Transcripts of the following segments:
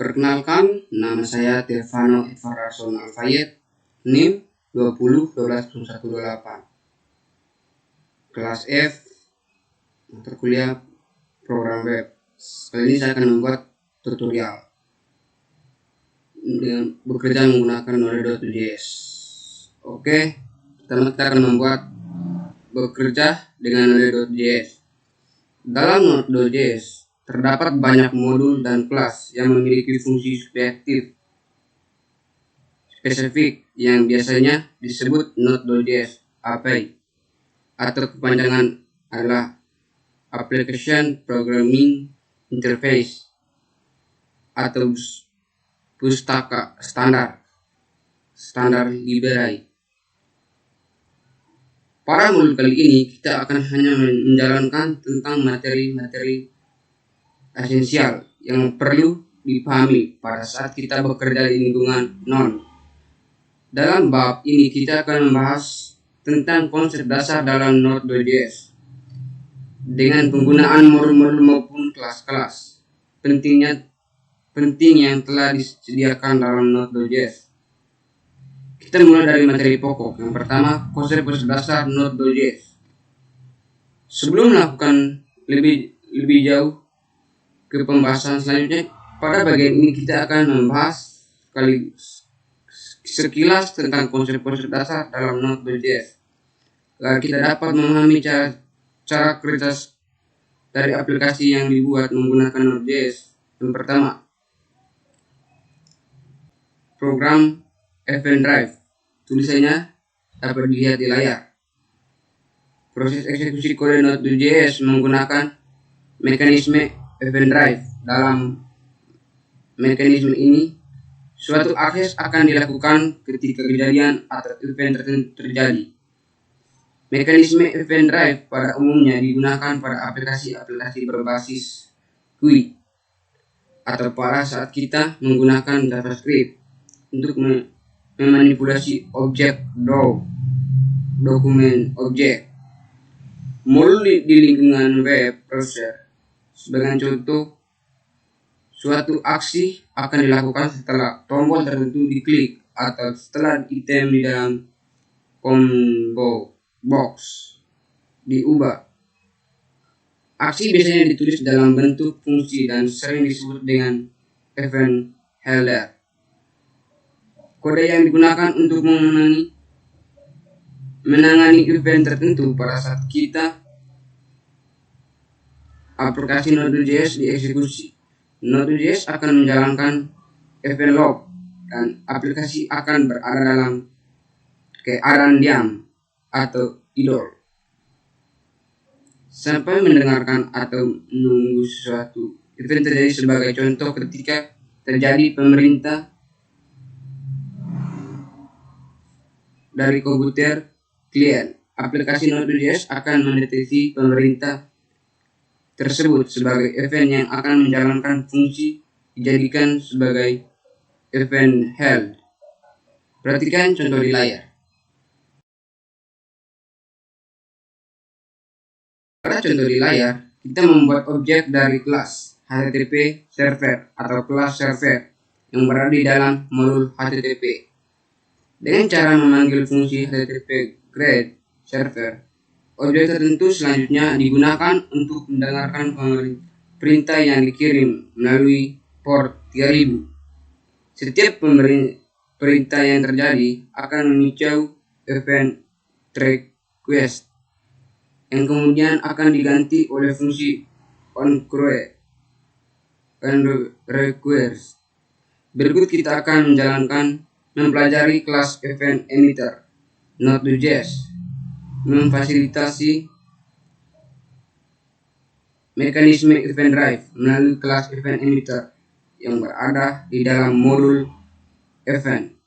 Perkenalkan, nama saya Tirvano Edvarson Alfayet, NIM 20 12 21 28. Kelas F, mata kuliah program web. Kali ini saya akan membuat tutorial dengan bekerja menggunakan Node.js. Oke, pertama kita akan membuat bekerja dengan Node.js. Dalam Node.js terdapat banyak modul dan kelas yang memiliki fungsi spesifik yang biasanya disebut Node.js API atau kepanjangan adalah Application Programming Interface atau pustaka standar library. Pada modul kali ini kita akan hanya menjalankan tentang materi-materi esensial yang perlu dipahami pada saat kita bekerja di lingkungan non. Dalam bab ini kita akan membahas tentang konsep dasar dalam Node.js dengan penggunaan modul-modul maupun kelas-kelas penting yang telah disediakan dalam Node.js. Kita mulai dari materi pokok. Yang pertama, konsep dasar Node.js. Sebelum melakukan lebih jauh ke pembahasan selanjutnya, pada bagian ini kita akan membahas sekilas tentang konsep-konsep dasar dalam Node.js agar kita dapat memahami cara kerja dari aplikasi yang dibuat menggunakan Node.js. Yang pertama, program Event Drive. Tulisannya dapat dilihat di layar. Proses eksekusi kode Node.js menggunakan mekanisme Event Drive. Dalam mekanisme ini, suatu akses akan dilakukan ketika kejadian atau event tertentu terjadi. Mekanisme Event Drive pada umumnya digunakan pada aplikasi-aplikasi berbasis GUI atau pada saat kita menggunakan JavaScript untuk memanipulasi objek dokumen objek. Modul di lingkungan web browser. Sebagai contoh, suatu aksi akan dilakukan setelah tombol tertentu diklik atau setelah item di dalam combo box diubah. Aksi biasanya ditulis dalam bentuk fungsi dan sering disebut dengan event header. Kode yang digunakan untuk menangani event tertentu pada saat kita aplikasi Node.js dieksekusi. Node.js akan menjalankan event log dan aplikasi akan berada dalam keadaan diam atau idle sampai mendengarkan atau menunggu sesuatu event terjadi. Sebagai contoh, ketika terjadi pemerintah dari komputer klien, aplikasi Node.js akan mendeteksi pemerintah tersebut sebagai event yang akan menjalankan fungsi dijadikan sebagai event held. Perhatikan contoh di layar. Pada contoh di layar, kita membuat objek dari kelas HTTP server atau kelas server yang berada di dalam modul HTTP. Dengan cara memanggil fungsi HTTP GRET server, objek tertentu selanjutnya digunakan untuk mendengarkan perintah yang dikirim melalui port 3000. Setiap perintah yang terjadi akan memicu event request yang kemudian akan diganti oleh fungsi onRequest. Berikut kita akan mempelajari kelas event emitter. Node.js memfasilitasi mekanisme Event Drive melalui kelas Event Emitter yang berada di dalam modul event.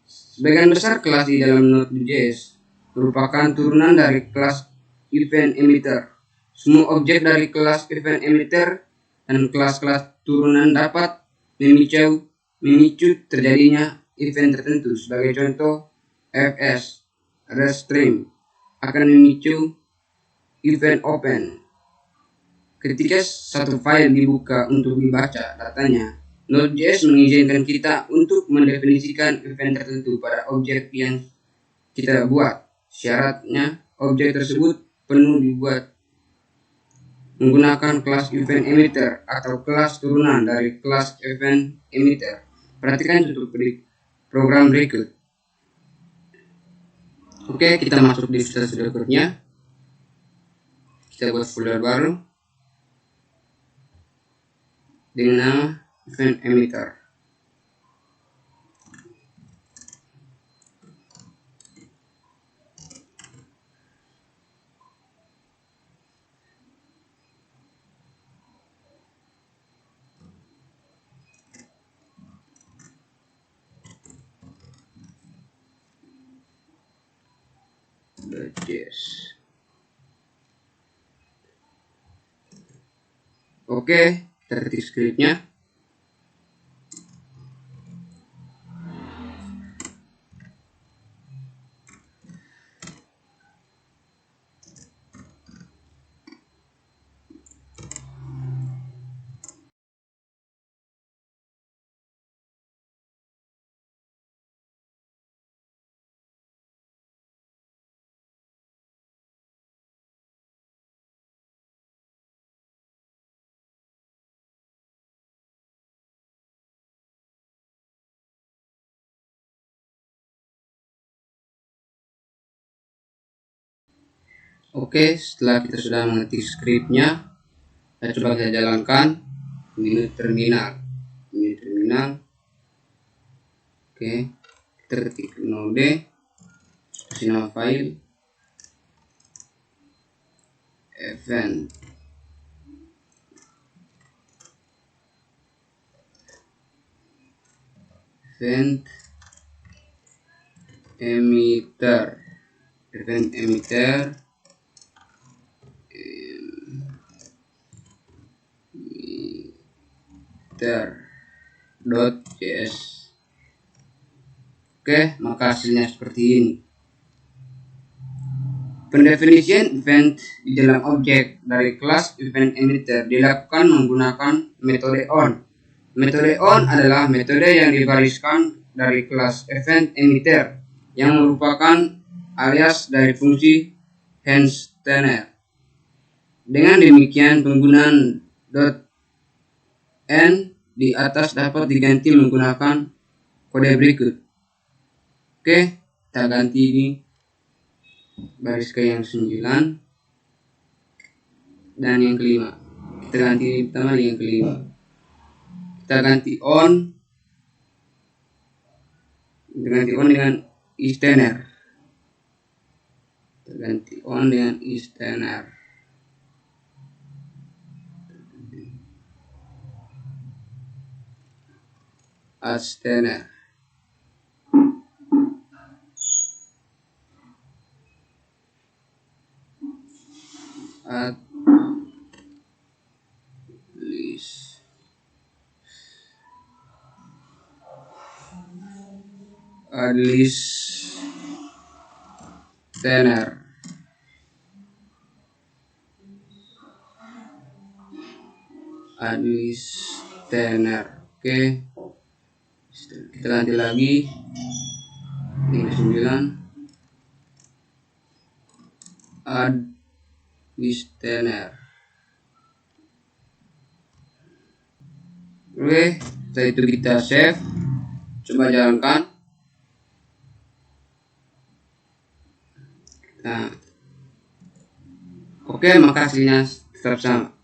Sebagian besar kelas di dalam Node.js merupakan turunan dari kelas Event Emitter. Semua objek dari kelas Event Emitter dan kelas-kelas turunan dapat memicu terjadinya event tertentu. Sebagai contoh, fs restream akan memicu event open ketika satu file dibuka untuk dibaca datanya. Node.js mengizinkan kita untuk mendefinisikan event tertentu pada objek yang kita buat. Syaratnya, objek tersebut penuh dibuat menggunakan kelas event emitter atau kelas turunan dari kelas event emitter. Perhatikan contoh program berikut. Oke, kita masuk di Visual Studio Code-nya. Kita buat folder baru dengan nama event emitter. Yes. Oke, kita ketik scriptnya. Oke, setelah kita sudah mengetik scriptnya, kita coba kita jalankan menu terminal. Oke, kita ketik node, kasih nama file event emitter .js. Oke, maka hasilnya seperti ini. Pendefinisian event di dalam objek dari kelas event emitter dilakukan menggunakan metode on. Metode on adalah metode yang dibariskan dari kelas event emitter yang merupakan alias dari fungsi handstanner. Dengan demikian, penggunaan .n di atas dapat diganti menggunakan kode berikut. Oke, kita ganti ini baris ke yang 9 dan yang kelima. Kita ganti ini pertama yang kelima. Kita ganti on dengan istener. Kita ganti on dengan istener. Astener. Adlistener. Oke, kita ganti lagi ini 9 Adlistener. Oke, setelah itu kita save, coba jalankan. Nah, oke, maka hasilnya tetap sama.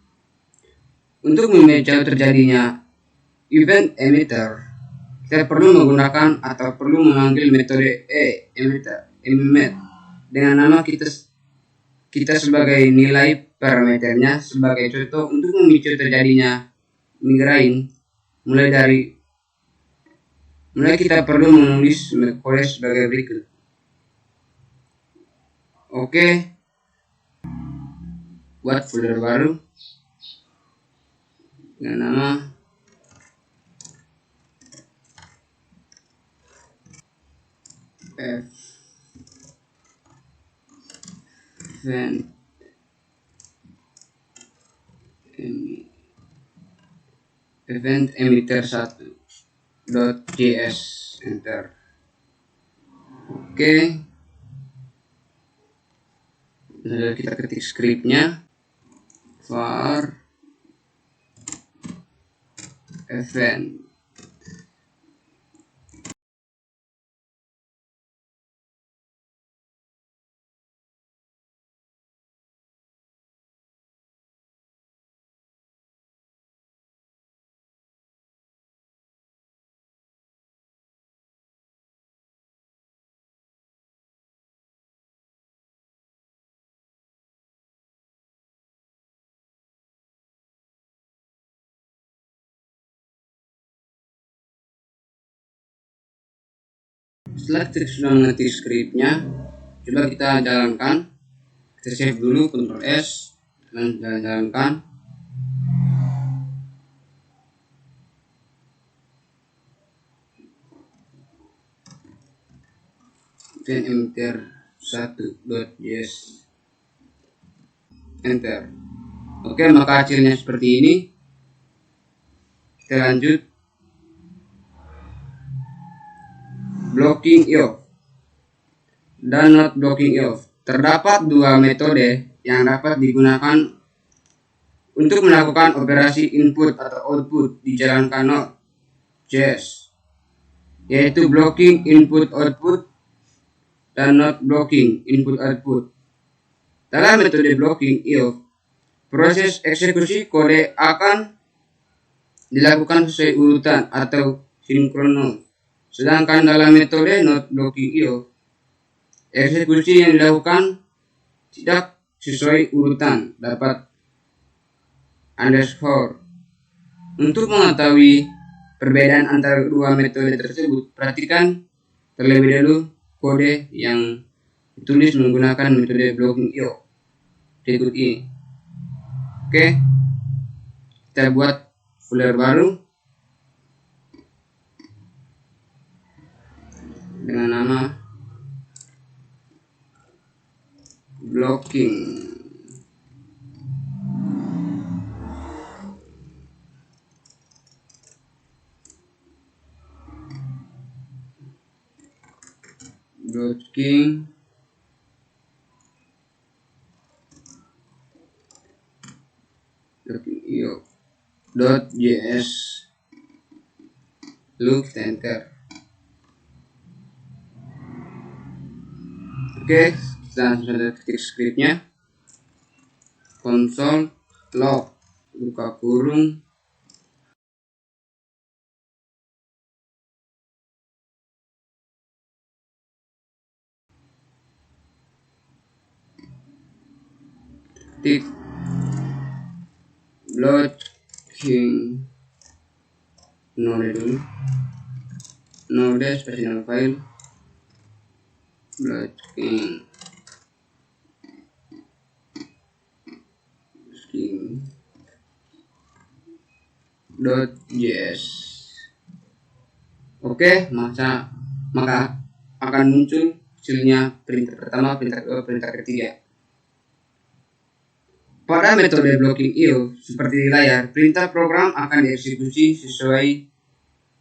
Untuk memecah terjadinya event emitter, kita perlu menggunakan atau perlu memanggil metode emit dengan nama kita sebagai nilai parameternya. Sebagai contoh, untuk memicu terjadinya migraine, mulai kita perlu menulis kode sebagai berikut. Oke, buat folder baru dengan nama event event emitter 1.js, enter. Oke, sudah kita ketik scriptnya, var event. Setelah kita sudah mengetik scriptnya, coba kita jalankan. Kita save dulu, Ctrl S, dan jalankan. Event emitter 1.js, enter. Oke, maka hasilnya seperti ini. Kita lanjut. Blocking if dan not blocking if. Terdapat dua metode yang dapat digunakan untuk melakukan operasi input atau output dijalankan Node.js, yaitu blocking input output dan not blocking input output. Dalam metode blocking if, proses eksekusi kode akan dilakukan sesuai urutan atau sinkronos. Sedangkan dalam metode not blocking if, eksekusi yang dilakukan tidak sesuai urutan, dapat underscore. Untuk mengetahui perbedaan antara kedua metode tersebut, perhatikan terlebih dahulu kode yang ditulis menggunakan metode blocking if berikut ini. Oke, kita buat folder baru dengan nama blocking. Blocking .js, lalu kita enter. Oke, kita sudah ketik scriptnya. Console log buka kurung ketik blocking node dulu, node special file blocking .js. Oke, maka akan muncul hasilnya perintah pertama, perintah kedua, perintah ketiga. Pada metode blocking if, seperti di layar, perintah program akan dieksekusi sesuai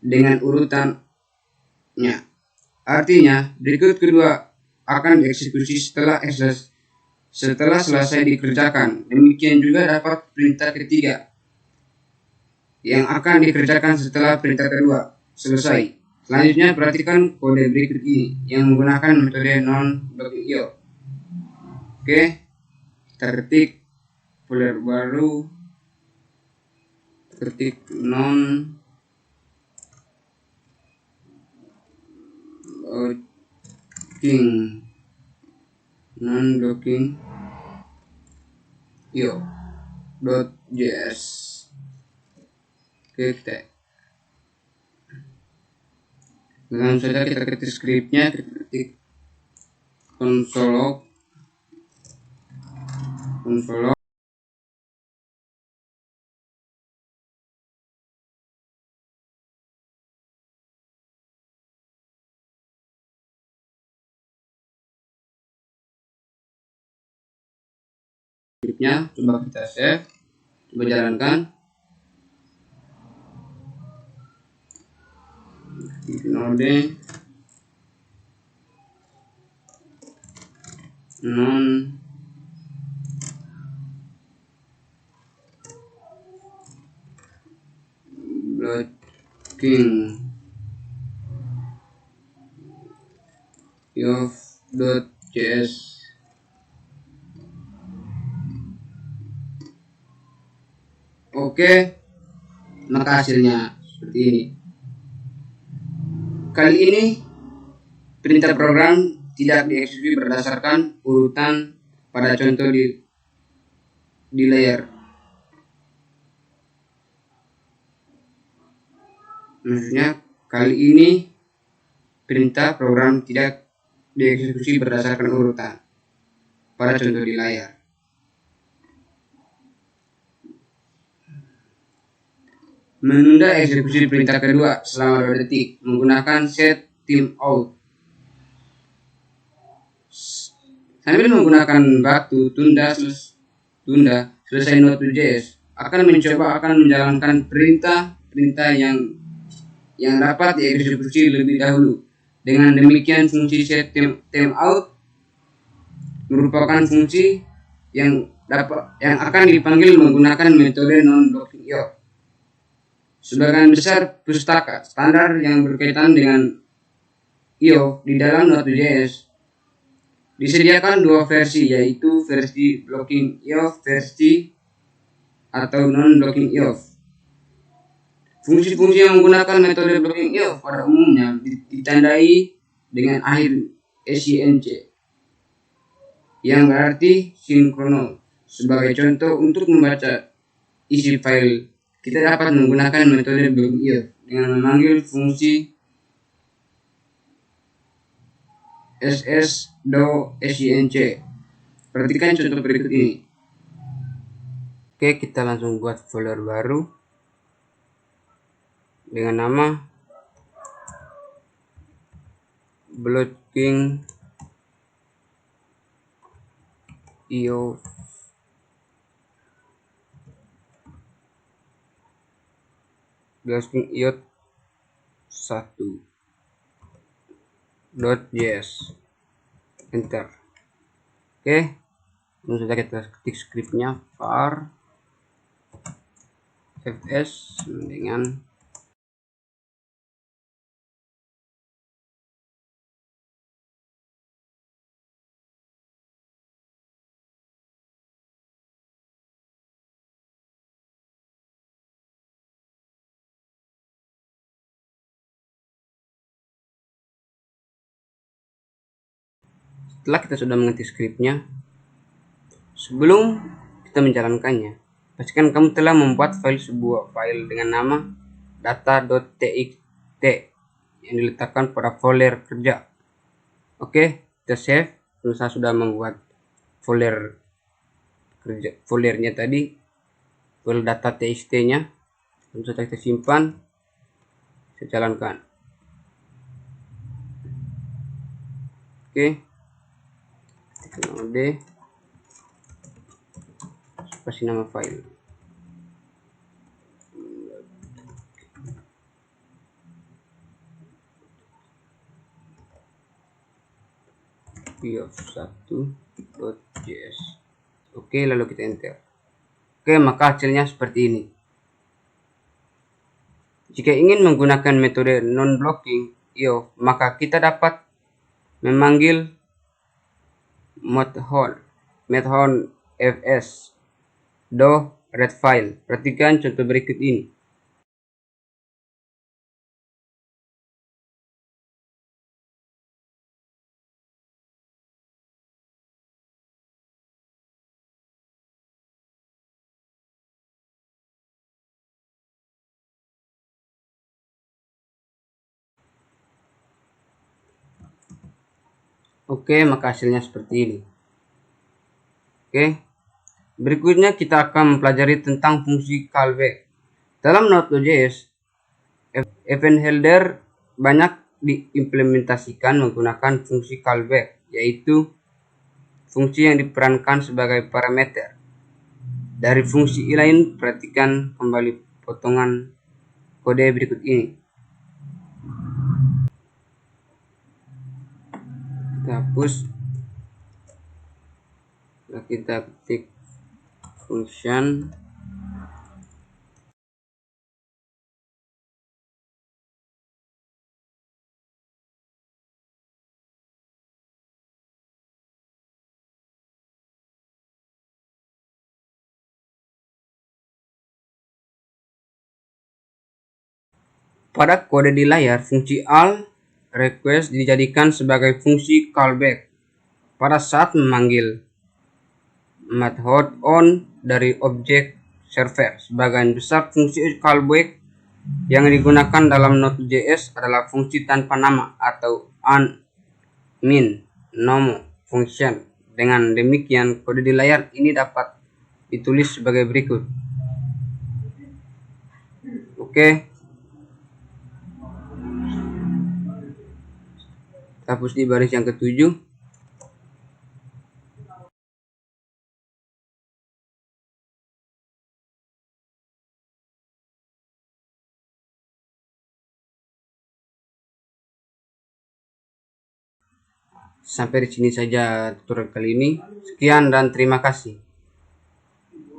dengan urutannya. Artinya, berikut kedua akan dieksekusi setelah selesai dikerjakan. Demikian juga dapat perintah ketiga yang akan dikerjakan setelah perintah kedua selesai. Selanjutnya, perhatikan kode berikut ini yang menggunakan metode non-blocking if. Oke, kita ketik folder baru, ketik non-blocking if.js. Oke, kita langsung saja kita ketik scriptnya, ketik console log scriptnya, coba kita save, coba jalankan. node non blocking iof.js. Oke, maka hasilnya seperti ini. Kali ini perintah program tidak dieksekusi berdasarkan urutan pada contoh di layar. Maksudnya kali ini perintah program tidak dieksekusi berdasarkan urutan pada contoh di layar. Menunda eksekusi perintah kedua selama 2 detik menggunakan set timeout. Sambil menggunakan batu tunda selesai Node.js akan menjalankan perintah yang dapat dieksekusi lebih dahulu. Dengan demikian fungsi set timeout merupakan fungsi yang akan dipanggil menggunakan metode non-blocking iof. Sebagian besar pustaka standar yang berkaitan dengan iof di dalam Node.js disediakan 2 versi, yaitu versi blocking iof atau non-blocking iof. Fungsi-fungsi yang menggunakan metode blocking iof pada umumnya ditandai dengan akhir SYNC yang berarti sinkrono. Sebagai contoh, untuk membaca isi file, kita dapat menggunakan metode blocking iof dengan memanggil fungsi ss.sync. Perhatikan contoh berikut ini. Oke, kita langsung buat folder baru dengan nama blocking iof iof 1.js. Enter. Oke, langsung saja kita ketik scriptnya var fs dengan setelah kita sudah mengetik skripnya, sebelum kita menjalankannya, pastikan kamu telah membuat sebuah file dengan nama data.txt yang diletakkan pada folder kerja. Oke, kita save. Saya sudah membuat foldernya tadi, file data.txt nya. Lalu saja kita simpan, saya jalankan. Oke, node kasih nama file iof1.js. Oke, lalu kita enter. Oke, maka hasilnya seperti ini. Jika ingin menggunakan metode non-blocking iof, maka kita dapat memanggil method fs do read file. Perhatikan contoh berikut ini. Oke, maka hasilnya seperti ini. Oke, berikutnya kita akan mempelajari tentang fungsi callback. Dalam Node.js, event handler banyak diimplementasikan menggunakan fungsi callback, yaitu fungsi yang diperankan sebagai parameter dari fungsi lain. Perhatikan kembali potongan kode berikut ini. hapus. Nah, kita ketik function pada kode di layar. Fungsi all request dijadikan sebagai fungsi callback pada saat memanggil method on dari objek server. Sebagian besar fungsi callback yang digunakan dalam Node.js adalah fungsi tanpa nama atau unmin nom function. Dengan demikian, kode di layar ini dapat ditulis sebagai berikut. Oke. Hapus di baris yang ketujuh. Sampai di sini saja tutorial kali ini. Sekian dan terima kasih.